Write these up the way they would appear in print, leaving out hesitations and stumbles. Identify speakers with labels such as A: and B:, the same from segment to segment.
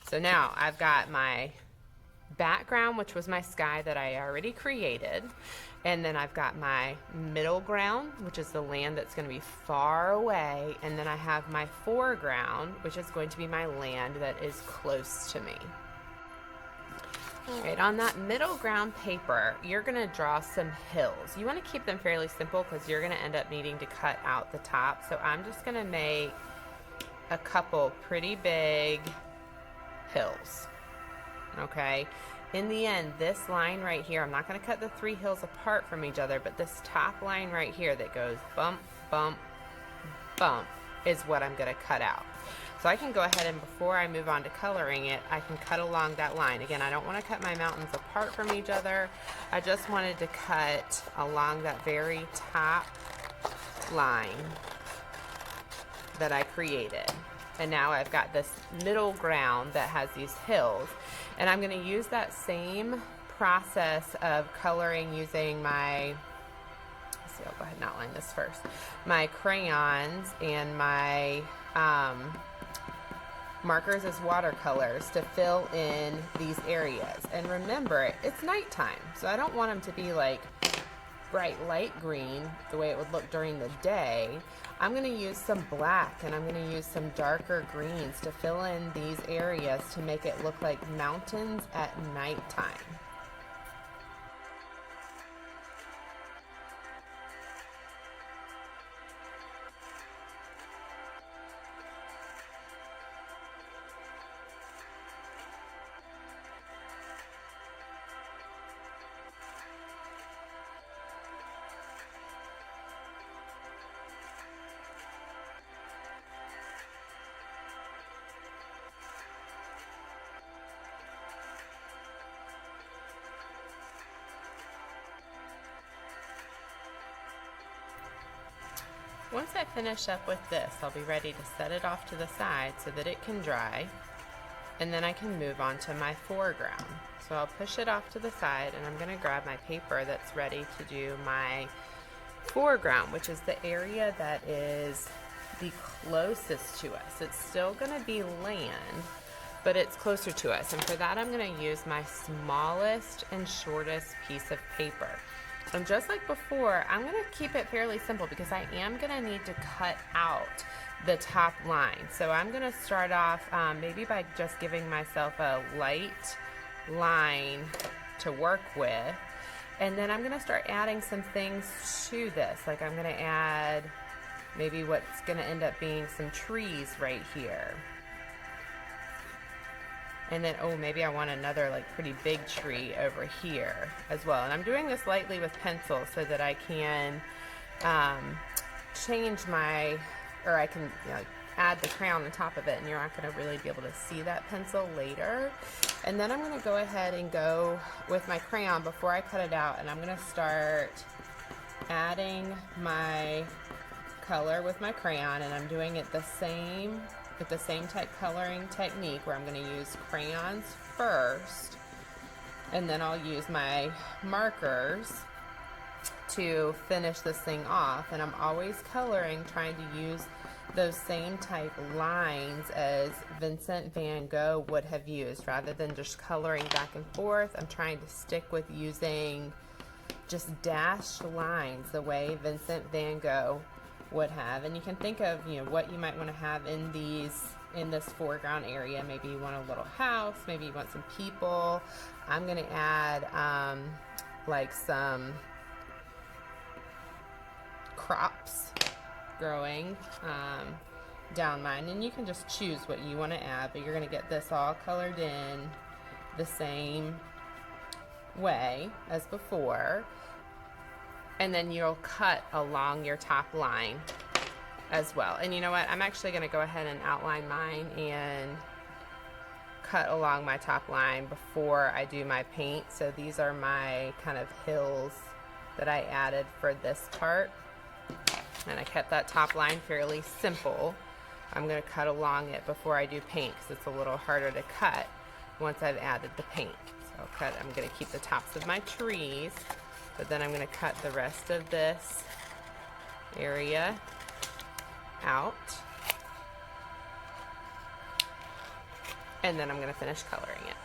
A: So now I've got my background, which was my sky that I already created. And then I've got my middle ground, which is the land that's going to be far away. And then I have my foreground, which is going to be my land that is close to me. All right, on that middle ground paper, you're going to draw some hills. You want to keep them fairly simple because you're going to end up needing to cut out the top. So I'm just going to make a couple pretty big hills. Okay, in the end, this line right here, I'm not going to cut the three hills apart from each other, but this top line right here that goes bump, bump, bump is what I'm going to cut out. So I can go ahead and before I move on to coloring it, I can cut along that line. Again, I don't want to cut my mountains apart from each other. I just wanted to cut along that very top line that I created. And now I've got this middle ground that has these hills. And I'm going to use that same process of coloring using my, let's see, I'll go ahead and outline this first. My crayons and my markers as watercolors to fill in these areas. And remember, it's nighttime, so I don't want them to be like bright light green the way it would look during the day. I'm going to use some black and I'm going to use some darker greens to fill in these areas to make it look like mountains at nighttime. Once I finish up with this, I'll be ready to set it off to the side so that it can dry, and then I can move on to my foreground. So I'll push it off to the side, and I'm going to grab my paper that's ready to do my foreground, which is the area that is the closest to us. It's still going to be land, but it's closer to us, and for that I'm going to use my smallest and shortest piece of paper. And just like before, I'm going to keep it fairly simple because I am going to need to cut out the top line. So I'm going to start off maybe by just giving myself a light line to work with. And then I'm going to start adding some things to this. Like I'm going to add maybe what's going to end up being some trees right here. And then, oh, maybe I want another like pretty big tree over here as well. And I'm doing this lightly with pencil so that I can change my, or I can add the crayon on top of it, and you're not going to really be able to see that pencil later. And then I'm going to go ahead and go with my crayon before I cut it out, and I'm going to start adding my color with my crayon, and I'm doing it the same with the same type coloring technique where I'm going to use crayons first, and then I'll use my markers to finish this thing off. And I'm always coloring, trying to use those same type lines as Vincent van Gogh would have used. Rather than just coloring back and forth, I'm trying to stick with using just dashed lines the way Vincent van Gogh would have. And you can think of what you might want to have in this foreground area. Maybe you want a little house, maybe you want some people. I'm going to add like some crops growing down mine, and you can just choose what you want to add, but you're going to get this all colored in the same way as before. And then you'll cut along your top line as well. And you know what? I'm actually going to go ahead and outline mine and cut along my top line before I do my paint. So these are my kind of hills that I added for this part. And I kept that top line fairly simple. I'm going to cut along it before I do paint because it's a little harder to cut once I've added the paint. So I'm going to keep the tops of my trees. But then I'm going to cut the rest of this area out. and then I'm going to finish coloring it.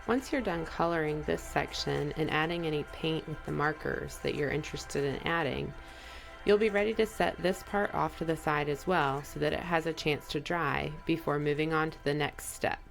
A: Once you're done coloring this section and adding any paint with the markers that you're interested in adding, you'll be ready to set this part off to the side as well so that it has a chance to dry before moving on to the next step.